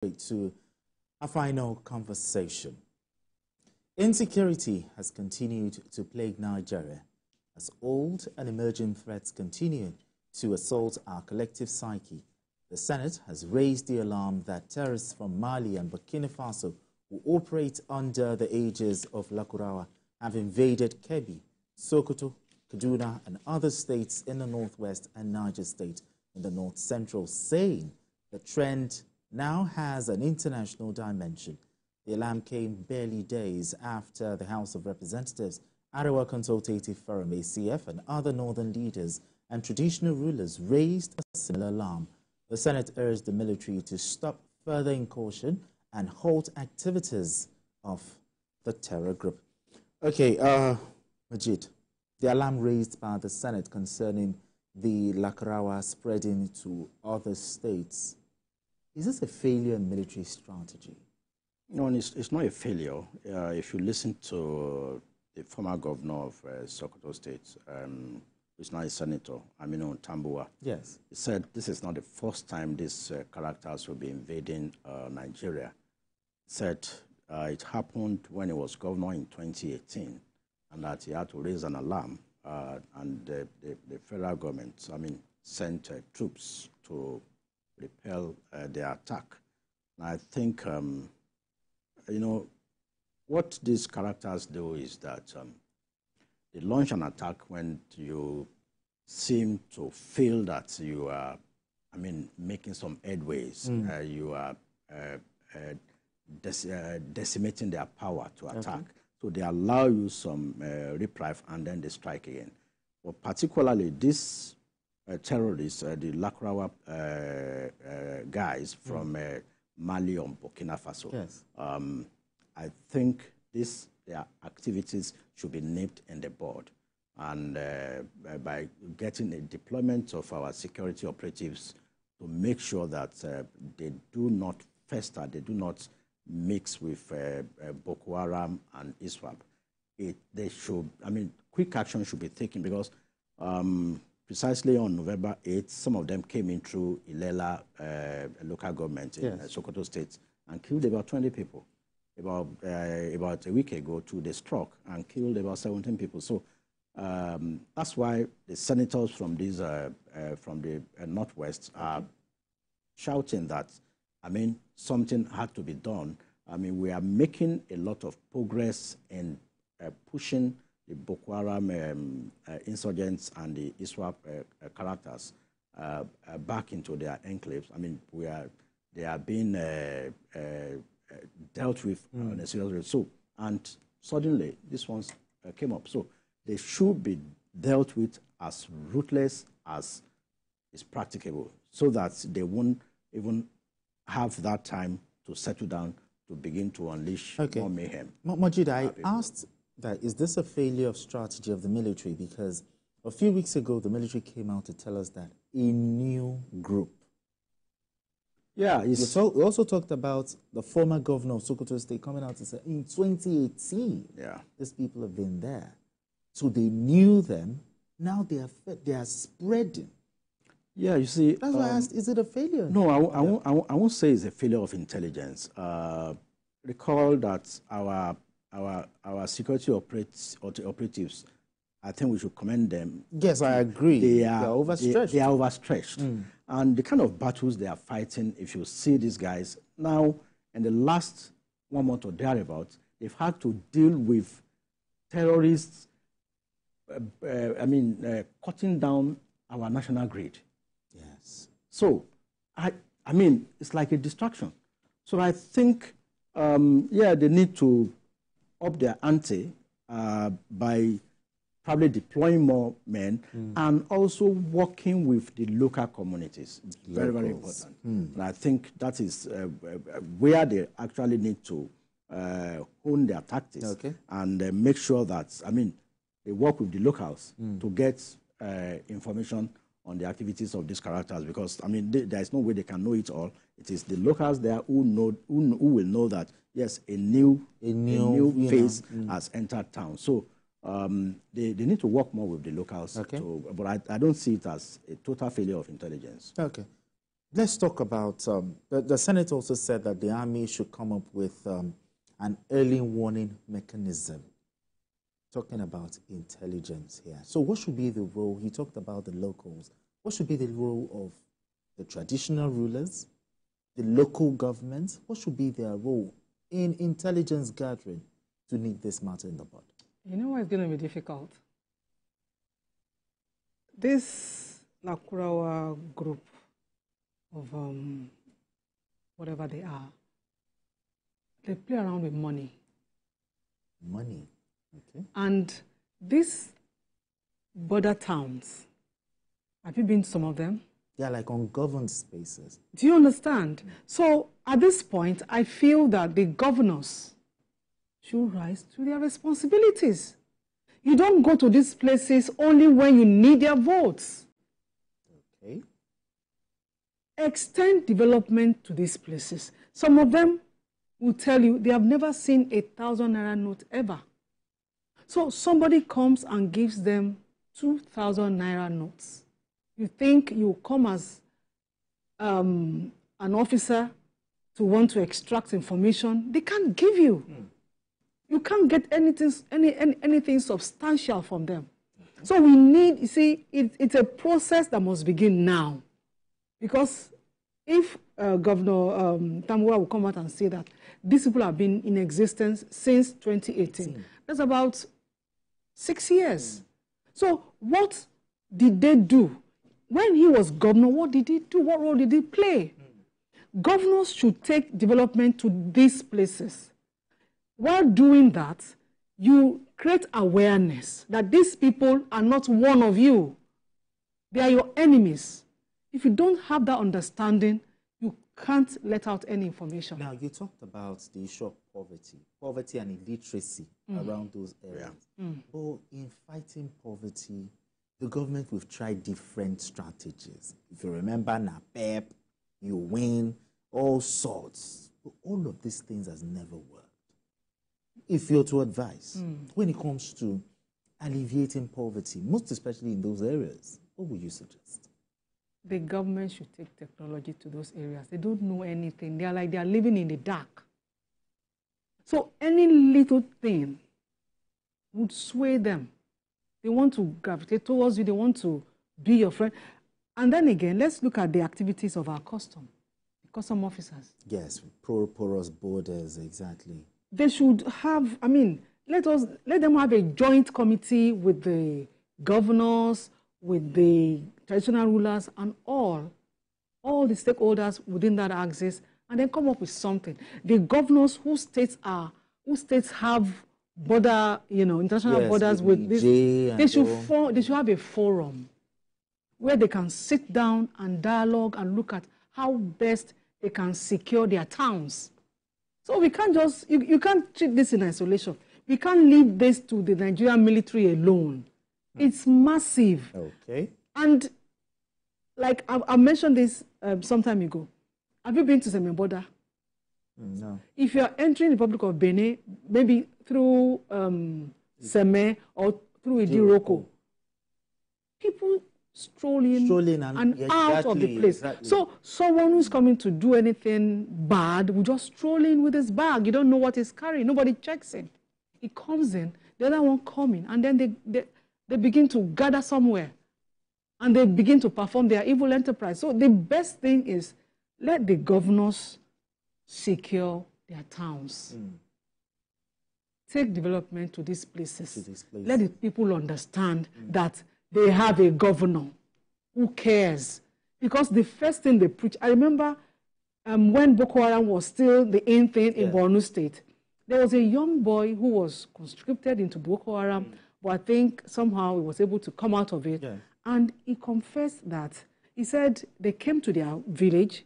to a final conversation. Insecurity has continued to plague Nigeria as old and emerging threats continue to assault our collective psyche. The Senate has raised the alarm that terrorists from Mali and Burkina Faso who operate under the aegis of Lakurawa have invaded Kebbi, Sokoto, Kaduna and other states in the northwest and Niger State in the north central, saying the trend now has an international dimension. The alarm came barely days after the House of Representatives, Arewa Consultative Forum, ACF, and other northern leaders and traditional rulers raised a similar alarm. The Senate urged the military to stop further incursion and halt activities of the terror group. Okay, Majid, the alarm raised by the Senate concerning the Lakurawa spreading to other states, is this a failure in military strategy? No, it's not a failure. If you listen to the former governor of Sokoto State, who's now a senator, Aminu Tambuwa, yes, he said this is not the first time these characters will be invading Nigeria. He said it happened when he was governor in 2018, and that he had to raise an alarm, and the federal government, sent troops to repel their attack. And I think, what these characters do is that they launch an attack when you seem to feel that you are, making some headways. You are decimating their power to attack. Okay. So they allow you some reprieve and then they strike again. But particularly this terrorists, the Lakurawa guys from Mali and Burkina Faso. Yes. I think their activities should be nipped in the bud. And by getting a deployment of our security operatives to make sure that they do not fester, they do not mix with Boko Haram and ISWAP. They should, quick action should be taken because precisely on November 8th, some of them came in through Ilela local government in Sokoto State and killed about 20 people. About a week ago, too, they struck and killed about 17 people. So that's why the senators from these from the Northwest are shouting that, something had to be done. We are making a lot of progress in pushing the Boko Haram insurgents and the ISWAP characters back into their enclaves. They are being dealt with on a serious level. So, and suddenly these ones came up. So they should be dealt with as ruthless as is practicable, so that they won't even have that time to settle down to begin to unleash more mayhem. Majid, I asked that, is this a failure of strategy of the military? Because a few weeks ago, the military came out to tell us that a new group. Yeah, we also talked about the former governor of Sokoto State coming out to say in 2018, these people have been there. So they knew them. Now they are spreading. Yeah, you see. That's why I asked, is it a failure? No, I won't say it's a failure of intelligence. Recall that our security operatives, I think we should commend them. Yes, I agree. They are overstretched. They are overstretched. And the kind of battles they are fighting, if you see these guys, now in the last 1 month or thereabouts, they've had to deal with terrorists, cutting down our national grid. Yes. So, it's like a distraction. So I think, they need to up their ante by probably deploying more men and also working with the local communities. Very, very important. And I think that is where they actually need to hone their tactics and make sure that, they work with the locals to get information on the activities of these characters, because there is no way they can know it all. It is the locals there who will know that yes, a new phase has entered town. So they need to work more with the locals. But I don't see it as a total failure of intelligence. Okay. Let's talk about, the Senate also said that the Army should come up with an early warning mechanism. Talking about intelligence here. So what should be the role? He talked about the locals. What should be the role of the traditional rulers, the local governments? What should be their role in intelligence gathering to nip this matter in the bud? You know why it's going to be difficult? This Lakurawa group of whatever they are, they play around with money. Money, okay. And these border towns, have you been to some of them? They are like ungoverned spaces. Do you understand? So at this point, I feel that the governors should rise to their responsibilities. You don't go to these places only when you need their votes. Okay. Extend development to these places. Some of them will tell you they have never seen a 1,000 naira note ever. So somebody comes and gives them 2,000 naira notes. You think you come as an officer to want to extract information. They can't give you. You can't get anything substantial from them. So we need, you see, it's a process that must begin now. Because if Governor Tamwa will come out and say that these people have been in existence since 2018, that's about 6 years. So what did they do? When he was governor, what did he do? What role did he play? Governors should take development to these places. While doing that, you create awareness that these people are not one of you. They are your enemies. If you don't have that understanding, you can't let out any information. Now, you talked about the issue of poverty and illiteracy around those areas. But in fighting poverty, the government will try different strategies. If you remember NAPEP, you win, all sorts. But all of these things has never worked. If you're to advise, when it comes to alleviating poverty, most especially in those areas, what would you suggest? The government should take technology to those areas. They don't know anything. They are living in the dark. So any little thing would sway them. They want to gravitate towards you. They want to be your friend. And then again, let's look at the activities of our custom officers. Yes, porous borders, exactly. They should have, I mean, let them have a joint committee with the governors, with the traditional rulers, and all the stakeholders within that axis, and then come up with something. The governors whose states have border, international borders with this, they should have a forum where they can sit down and dialogue and look at how best they can secure their towns. So we can't just, you can't treat this in isolation. We can't leave this to the Nigerian military alone. It's massive. Okay. And like I mentioned this some time ago. Have you been to Sememboda? No. If you are entering the Republic of Benin, maybe through Seme or through Idiroko, people strolling and out of the place. Exactly. So someone who's coming to do anything bad will just stroll in with his bag. You don't know what he's carrying. Nobody checks him. He comes in, the other one coming, and then they begin to gather somewhere, and they begin to perform their evil enterprise. So the best thing is let the governors secure their towns. Take development to these places. Let the people understand that they have a governor who cares. Because the first thing they preach, I remember when Boko Haram was still the in thing in Borno State, there was a young boy who was conscripted into Boko Haram, but I think somehow he was able to come out of it. And he confessed that, he said they came to their village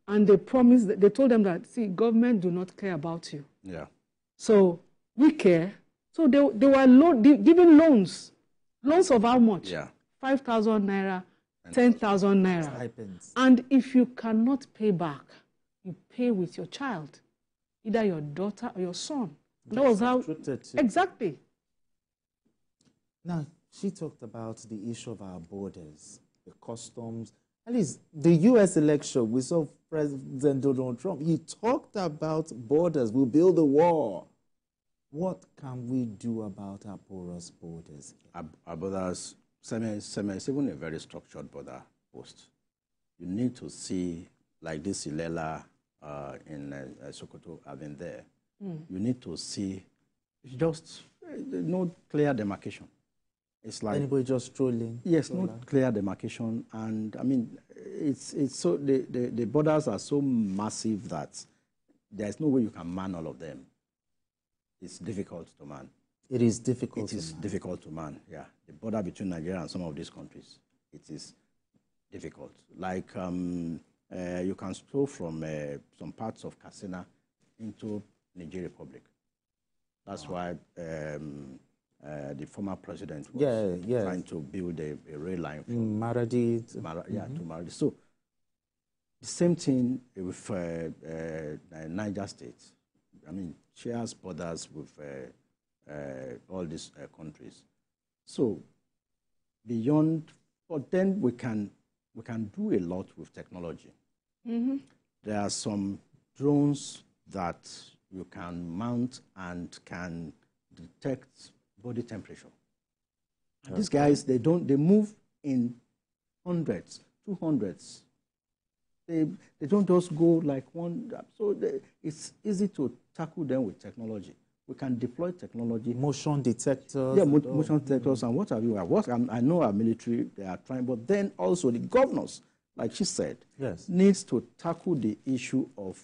and they promised, they told them that, see, government do not care about you. So we care. So they were giving loans. Loans of how much? 5,000 naira, 10,000 naira. Stipends. And if you cannot pay back, you pay with your child, either your daughter or your son. That was how. Exactly. Now, she talked about the issue of our borders, the customs, At least the U.S. election, we saw President Donald Trump. He talked about borders. We'll build a wall. What can we do about our porous borders? Our borders, is even a very structured border post. You need to see, like this Ilela in Sokoto, I've been there. You need to see just no clear demarcation. It's like anybody just strolling. Yes, no clear demarcation, and I mean, it's so the borders are so massive that there's no way you can man all of them. It's difficult to man. It is difficult. It is difficult to man. Yeah, the border between Nigeria and some of these countries, it is difficult. Like you can stroll from some parts of Katsina into Niger Republic. That's why the former president was trying to build a rail line from Maradi to Maradi. So the same thing with Niger State. I mean, shares borders with all these countries. So beyond, but then we can do a lot with technology. There are some drones that you can mount and can detect body temperature. Okay. These guys, they move in hundreds, 200s. They don't just go like one. So it's easy to tackle them with technology. We can deploy technology. Motion detectors. Yeah, motion detectors and what have you. I know our military, they are trying, but then also the governors, like she said, needs to tackle the issue of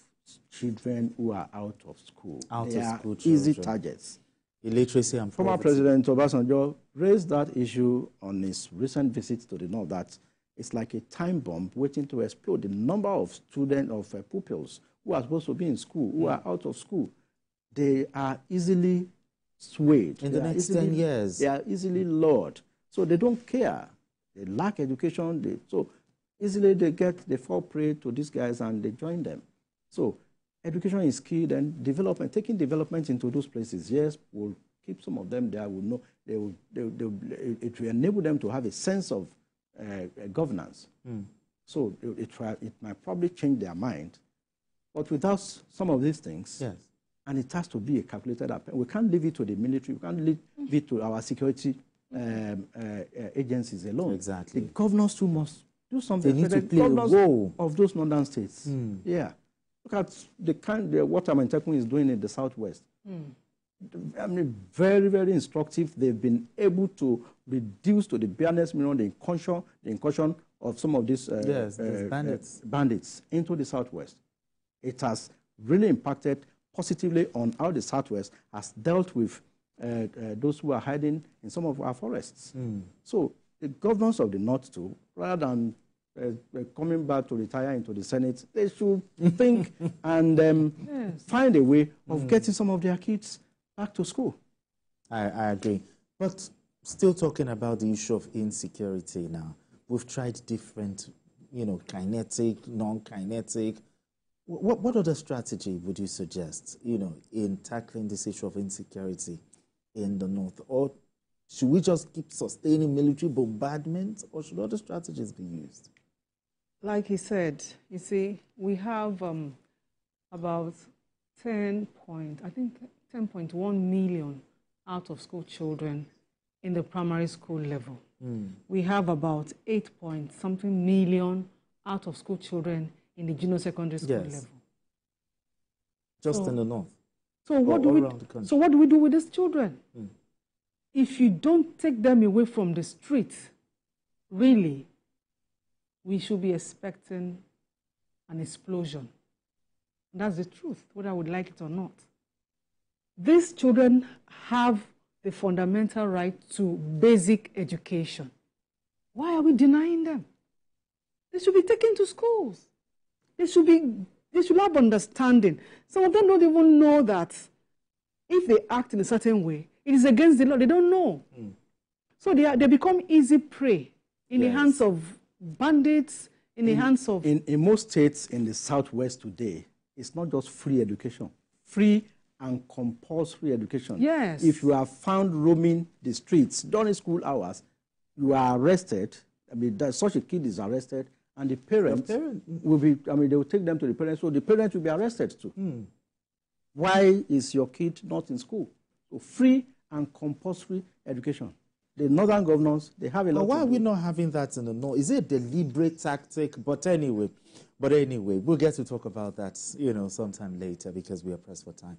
children who are out of school. They are easy targets. Illiteracy and former President Obasanjo raised that issue on his recent visit to the north, that it's like a time bomb waiting to explode. The number of students, pupils who are supposed to be in school, who are out of school, they are easily swayed. In the next 10 years. They are easily lured. So they don't care. They lack education. So easily they fall prey to these guys and they join them. So education is key. Then development, taking development into those places, yes, will keep some of them there. Will know it will enable them to have a sense of governance. So it might probably change their mind. But without some of these things, and it has to be a calculated approach. We can't leave it to the military. We can't leave it to our security agencies alone. Exactly. The governors too must do something. They need to play a role of those northern states. Yeah. Look at what Amantekun is doing in the southwest. I mean, very, very instructive. They've been able to reduce to the bareness minimum the incursion of some of these bandits into the southwest. It has really impacted positively on how the southwest has dealt with those who are hiding in some of our forests. So the governors of the north too, rather than coming back to retire into the Senate, they should think and find a way of getting some of their kids back to school. I agree. But still talking about the issue of insecurity now, we've tried different, kinetic, non-kinetic. What other strategy would you suggest, in tackling this issue of insecurity in the north? Or should we just keep sustaining military bombardment, or should other strategies be used? Like he said, you see, we have about 10.1 million out-of-school children in the primary school level. We have about 8-something million out-of-school children in the junior secondary school level. Just in the north? So what do we do with these children? If you don't take them away from the street, really, we should be expecting an explosion. That's the truth, whether I would like it or not. These children have the fundamental right to basic education. Why are we denying them? They should be taken to schools. They should have understanding. Some of them don't even know that if they act in a certain way, it is against the law. They don't know. So they become easy prey in the hands of bandits, in the hands of... In most states in the southwest today, it's not just free education. Free and compulsory education. Yes. If you are found roaming the streets during school hours, you are arrested. I mean, such a kid is arrested And the parents will be, I mean, they will take them to the parents, so the parents will be arrested too. Why is your kid not in school? So free and compulsory education. The northern governors, they have a lot. Why are we not having that in the north? Is it a deliberate tactic? But anyway, we'll get to talk about that, sometime later because we are pressed for time.